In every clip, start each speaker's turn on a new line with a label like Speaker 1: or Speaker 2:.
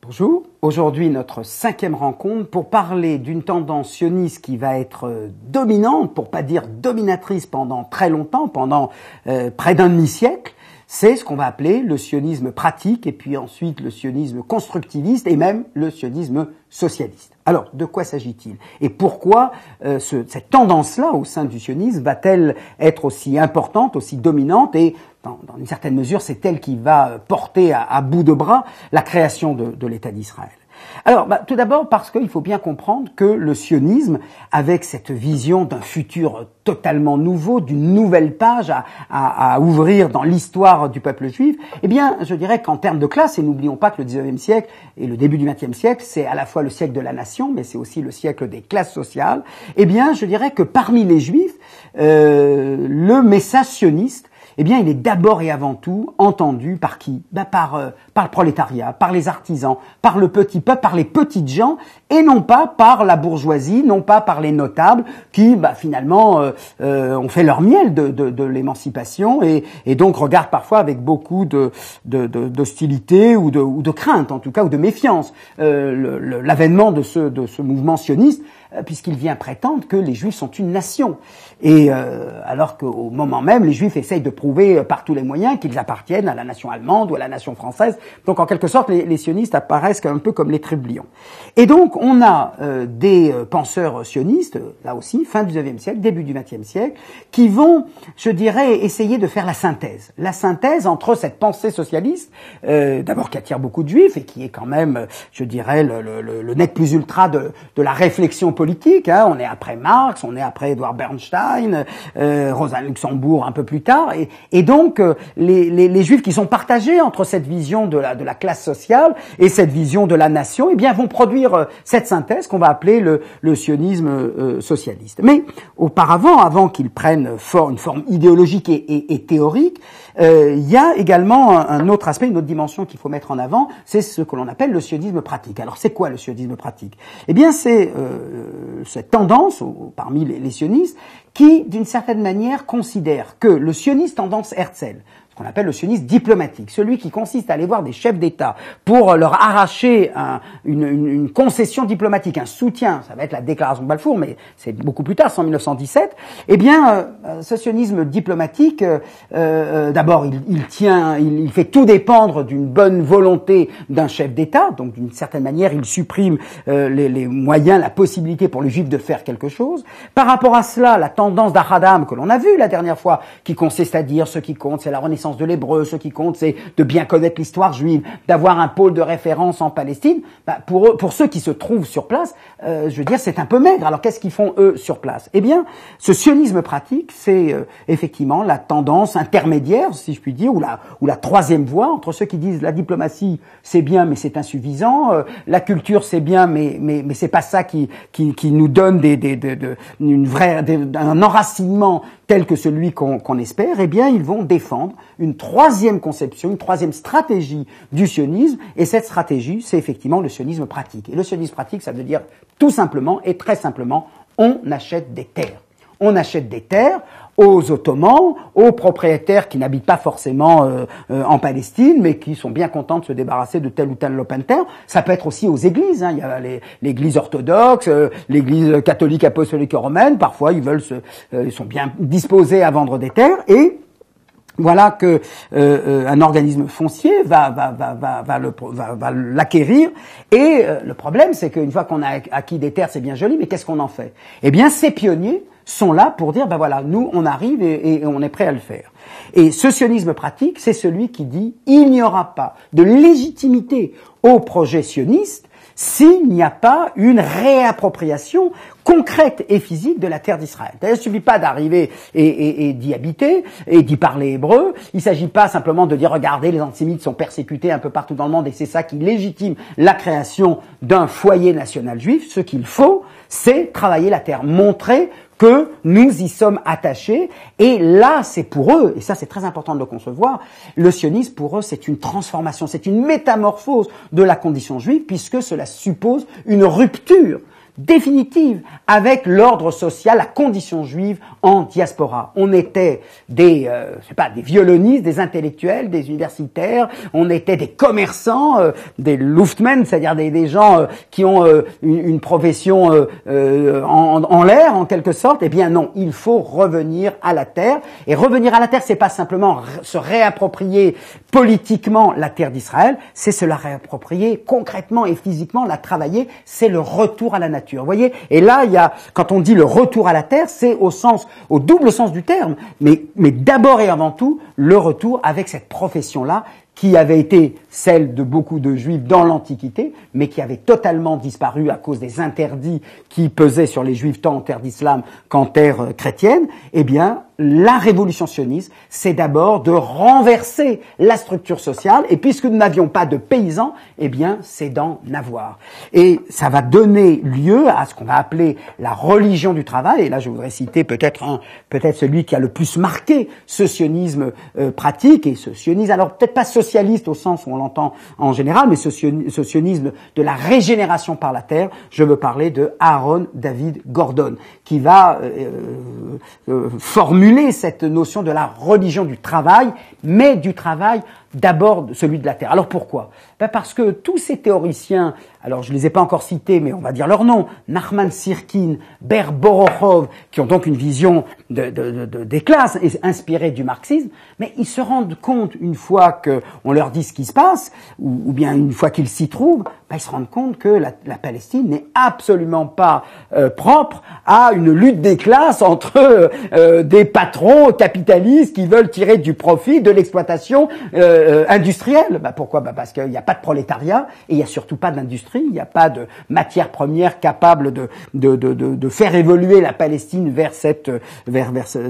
Speaker 1: Bonjour, aujourd'hui notre 5e rencontre pour parler d'une tendance sioniste qui va être dominante, pour pas dire dominatrice pendant très longtemps, pendant près d'un demi-siècle. C'est ce qu'on va appeler le sionisme pratique et puis ensuite le sionisme constructiviste et même le sionisme socialiste. Alors, de quoi s'agit-il? Et pourquoi cette tendance-là au sein du sionisme va-t-elle être aussi importante, aussi dominante et dans une certaine mesure, c'est elle qui va porter à bout de bras la création de l'État d'Israël. Alors, tout d'abord parce qu'il faut bien comprendre que le sionisme, avec cette vision d'un futur totalement nouveau, d'une nouvelle page à ouvrir dans l'histoire du peuple juif, eh bien, je dirais qu'en termes de classe, et n'oublions pas que le 19e siècle et le début du 20e siècle, c'est à la fois le siècle de la nation, mais c'est aussi le siècle des classes sociales, eh bien, je dirais que parmi les juifs, le message sioniste, eh bien, il est d'abord et avant tout entendu par qui? Par le prolétariat, par les artisans, par le petit peuple, par les petites gens, et non pas par la bourgeoisie, non pas par les notables qui, finalement, ont fait leur miel de l'émancipation et donc regardent parfois avec beaucoup d'hostilité ou de crainte, en tout cas, ou de méfiance, l'avènement de ce mouvement sioniste, puisqu'il vient prétendre que les Juifs sont une nation. Et alors qu'au moment même, les Juifs essayent de prouver par tous les moyens qu'ils appartiennent à la nation allemande ou à la nation française. Donc en quelque sorte, les sionistes apparaissent un peu comme les trublions. Et donc on a des penseurs sionistes, là aussi, fin du 19e siècle, début du 20e siècle, qui vont, je dirais, essayer de faire la synthèse. La synthèse entre cette pensée socialiste, d'abord qui attire beaucoup de Juifs et qui est quand même, je dirais, le nec plus ultra de la réflexion politique. On est après Marx, on est après Edward Bernstein, Rosa Luxembourg un peu plus tard, et donc les Juifs qui sont partagés entre cette vision de la classe sociale et cette vision de la nation, eh bien vont produire cette synthèse qu'on va appeler le sionisme socialiste. Mais auparavant, avant qu'ils prennent une forme idéologique et théorique, il y a également un autre aspect, une autre dimension qu'il faut mettre en avant, c'est ce que l'on appelle le sionisme pratique. Alors c'est quoi le sionisme pratique? Eh bien c'est cette tendance parmi les sionistes qui, d'une certaine manière, considère que le sioniste tendance Herzl, ce qu'on appelle le sionisme diplomatique, celui qui consiste à aller voir des chefs d'État pour leur arracher une concession diplomatique, un soutien, ça va être la déclaration de Balfour, mais c'est beaucoup plus tard, c'est en 1917, eh bien, ce sionisme diplomatique, d'abord, il fait tout dépendre d'une bonne volonté d'un chef d'État, donc d'une certaine manière, il supprime les moyens, la possibilité pour les Juifs de faire quelque chose. Par rapport à cela, la tendance d'Ahadam, que l'on a vue la dernière fois, qui consiste à dire ce qui compte, c'est la renaissance de l'hébreu, ce qui compte, c'est de bien connaître l'histoire juive, d'avoir un pôle de référence en Palestine. Pour ceux qui se trouvent sur place, je veux dire, c'est un peu maigre. Alors qu'est-ce qu'ils font eux sur place? Eh bien, ce sionisme pratique, c'est effectivement la tendance intermédiaire, si je puis dire, ou la troisième voie entre ceux qui disent la diplomatie c'est bien, mais c'est insuffisant, la culture c'est bien, mais c'est pas ça qui nous donne un enracinement tel que celui qu'on espère. Eh bien, ils vont défendre une troisième conception, une troisième stratégie du sionisme, et cette stratégie, c'est effectivement le sionisme pratique. Et le sionisme pratique, ça veut dire tout simplement et très simplement, on achète des terres. On achète des terres aux Ottomans, aux propriétaires qui n'habitent pas forcément en Palestine, mais qui sont bien contents de se débarrasser de tel ou tel lopin de terre. Ça peut être aussi aux églises. Il y a l'église orthodoxe, l'église catholique apostolique romaine. Parfois, ils sont bien disposés à vendre des terres et voilà que un organisme foncier va l'acquérir, et le problème c'est qu'une fois qu'on a acquis des terres, c'est bien joli, mais qu'est-ce qu'on en fait? Eh bien, ces pionniers sont là pour dire voilà, nous on arrive et on est prêt à le faire. Et ce sionisme pratique, c'est celui qui dit il n'y aura pas de légitimité au projet sioniste s'il n'y a pas une réappropriation concrète et physique de la terre d'Israël. Il ne suffit pas d'arriver et d'y habiter et d'y parler hébreu. Il ne s'agit pas simplement de dire regardez, les antisémites sont persécutés un peu partout dans le monde et c'est ça qui légitime la création d'un foyer national juif. Ce qu'il faut, c'est travailler la terre, montrer que nous y sommes attachés, et là, c'est pour eux, et ça c'est très important de le concevoir, le sionisme pour eux c'est une transformation, c'est une métamorphose de la condition juive, puisque cela suppose une rupture définitive avec l'ordre social, la condition juive en diaspora. On était des violonistes, des intellectuels, des universitaires, on était des commerçants, des Luftmen, c'est-à-dire des gens qui ont une profession en l'air en quelque sorte. Eh bien non, il faut revenir à la terre. Et revenir à la terre, c'est pas simplement se réapproprier politiquement la terre d'Israël, c'est se la réapproprier concrètement et physiquement, la travailler, c'est le retour à la nature. Vous voyez? Et là, quand on dit le retour à la terre, c'est au double sens du terme, mais d'abord et avant tout, le retour avec cette profession-là, qui avait été celle de beaucoup de juifs dans l'Antiquité, mais qui avait totalement disparu à cause des interdits qui pesaient sur les juifs tant en terre d'islam qu'en terre chrétienne. Eh bien, la révolution sioniste, c'est d'abord de renverser la structure sociale, et puisque nous n'avions pas de paysans, eh bien, c'est d'en avoir. Et ça va donner lieu à ce qu'on va appeler la religion du travail, et là je voudrais citer peut-être celui qui a le plus marqué ce sionisme pratique, et ce sionisme, alors peut-être pas socialiste au sens où on l'entend en général, mais ce sionisme de la régénération par la terre. Je veux parler de Aaron David Gordon, qui va formuler cette notion de la religion du travail, mais du travail d'abord celui de la terre. Alors pourquoi? Parce que tous ces théoriciens, alors je les ai pas encore cités, mais on va dire leur nom, Nachman Sirkin, Ber Borochov, qui ont donc une vision des classes inspirée du marxisme, mais ils se rendent compte une fois qu'on leur dit ce qui se passe, ou bien une fois qu'ils s'y trouvent, ils se rendent compte que la Palestine n'est absolument pas propre à une lutte des classes entre des patrons capitalistes qui veulent tirer du profit de l'exploitation industrielle. Pourquoi? Parce qu'il n'y a pas de prolétariat et il n'y a surtout pas d'industrie, il n'y a pas de matière première capable de faire évoluer la Palestine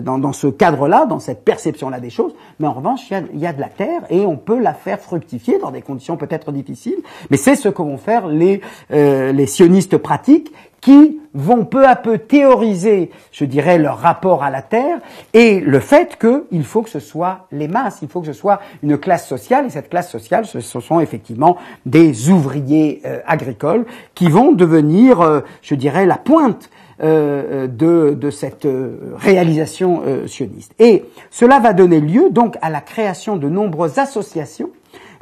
Speaker 1: dans ce cadre-là, dans cette perception-là des choses. Mais en revanche, il y a de la terre et on peut la faire fructifier dans des conditions peut-être difficiles. Mais c'est ce que vont faire les sionistes pratiques, qui vont peu à peu théoriser, je dirais, leur rapport à la terre et le fait qu'il faut que ce soit les masses, il faut que ce soit une classe sociale, et cette classe sociale, ce sont effectivement des ouvriers agricoles qui vont devenir, je dirais, la pointe de cette réalisation sioniste. Et cela va donner lieu donc à la création de nombreuses associations,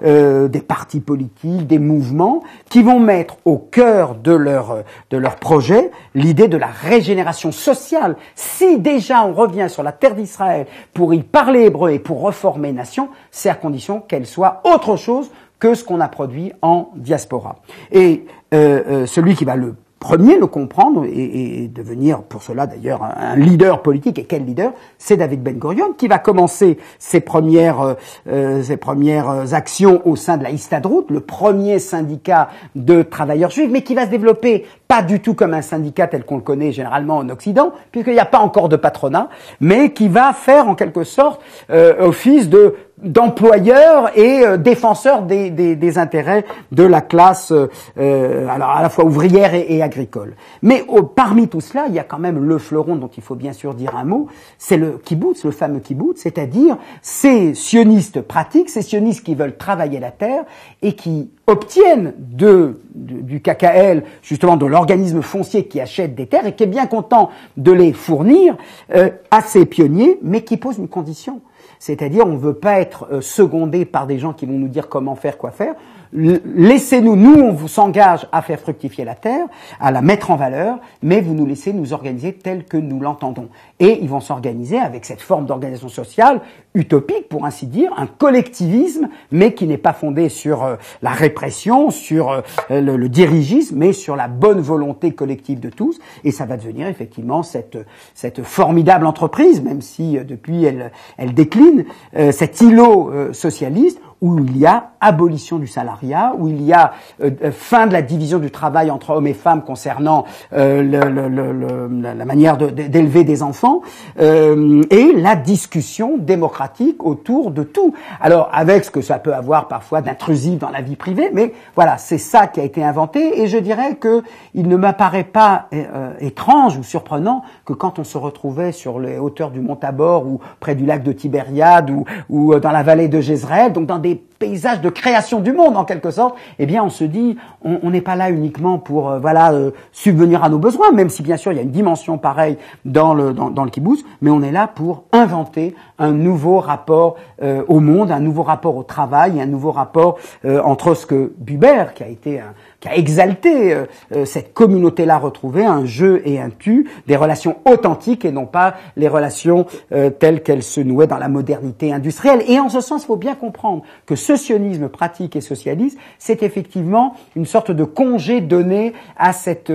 Speaker 1: des partis politiques, des mouvements qui vont mettre au cœur de leur projet l'idée de la régénération sociale. Si déjà on revient sur la terre d'Israël pour y parler hébreu et pour reformer nation, c'est à condition qu'elle soit autre chose que ce qu'on a produit en diaspora. Et celui qui va le premier le comprendre et devenir pour cela d'ailleurs un leader politique, et quel leader, c'est David Ben Gurion, qui va commencer ses premières actions au sein de la Histadrout, le premier syndicat de travailleurs juifs, mais qui va se développer pas du tout comme un syndicat tel qu'on le connaît généralement en Occident, puisqu'il n'y a pas encore de patronat, mais qui va faire en quelque sorte office d'employeur et défenseur des intérêts de la classe alors à la fois ouvrière et agricole. Mais parmi tout cela, il y a quand même le fleuron dont il faut bien sûr dire un mot, c'est le kibbutz, le fameux kibbutz, c'est-à-dire ces sionistes pratiques, ces sionistes qui veulent travailler la terre et qui obtiennent du KKL, justement de l'organisme foncier qui achète des terres et qui est bien content de les fournir à ces pionniers, mais qui pose une condition. C'est-à-dire, on ne veut pas être secondé par des gens qui vont nous dire comment faire, quoi faire. Laissez-nous, on vous s'engage à faire fructifier la terre, à la mettre en valeur, mais vous nous laissez nous organiser tel que nous l'entendons. Et ils vont s'organiser avec cette forme d'organisation sociale utopique, pour ainsi dire, un collectivisme, mais qui n'est pas fondé sur la répression, sur le dirigisme, mais sur la bonne volonté collective de tous. Et ça va devenir effectivement cette formidable entreprise, même si depuis elle décline, cet îlot socialiste, où il y a abolition du salariat, où il y a fin de la division du travail entre hommes et femmes concernant la manière d'élever des enfants, et la discussion démocratique autour de tout. Alors, avec ce que ça peut avoir parfois d'intrusif dans la vie privée, mais voilà, c'est ça qui a été inventé, et je dirais que il ne m'apparaît pas étrange ou surprenant que quand on se retrouvait sur les hauteurs du Mont Tabor ou près du lac de Tibériade ou dans la vallée de Jezreel, donc dans des paysage de création du monde en quelque sorte, eh bien on se dit on n'est pas là uniquement pour subvenir à nos besoins, même si bien sûr il y a une dimension pareille dans le kibbutz, mais on est là pour inventer un nouveau rapport au monde, un nouveau rapport au travail, un nouveau rapport entre ce que Buber, qui a exalté cette communauté-là retrouvée, un je et un tu, des relations authentiques et non pas les relations telles qu'elles se nouaient dans la modernité industrielle. Et en ce sens, il faut bien comprendre que ce sionisme pratique et socialiste, c'est effectivement une sorte de congé donné à cette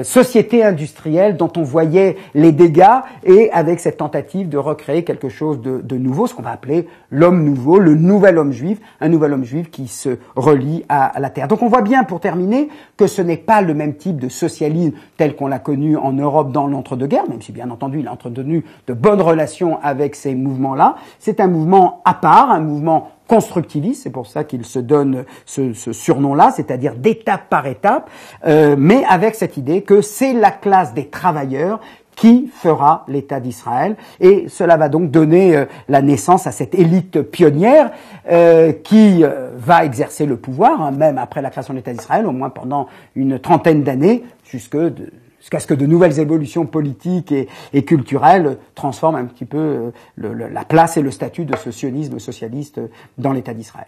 Speaker 1: société industrielle dont on voyait les dégâts, et avec cette tentative de recréer quelque chose de nouveau, ce qu'on va appeler l'homme nouveau, le nouvel homme juif, un nouvel homme juif qui se relie à la terre. Donc on voit bien, pour terminer, que ce n'est pas le même type de socialisme tel qu'on l'a connu en Europe dans l'entre-deux-guerres, même si bien entendu il a entretenu de bonnes relations avec ces mouvements-là. C'est un mouvement à part, un mouvement constructiviste, c'est pour ça qu'il se donne ce surnom-là, c'est-à-dire d'étape par étape, mais avec cette idée que c'est la classe des travailleurs qui fera l'État d'Israël, et cela va donc donner la naissance à cette élite pionnière qui va exercer le pouvoir, même après la création de l'État d'Israël, au moins pendant une trentaine d'années, jusqu'à ce que de nouvelles évolutions politiques et culturelles transforment un petit peu la place et le statut de ce sionisme socialiste dans l'État d'Israël.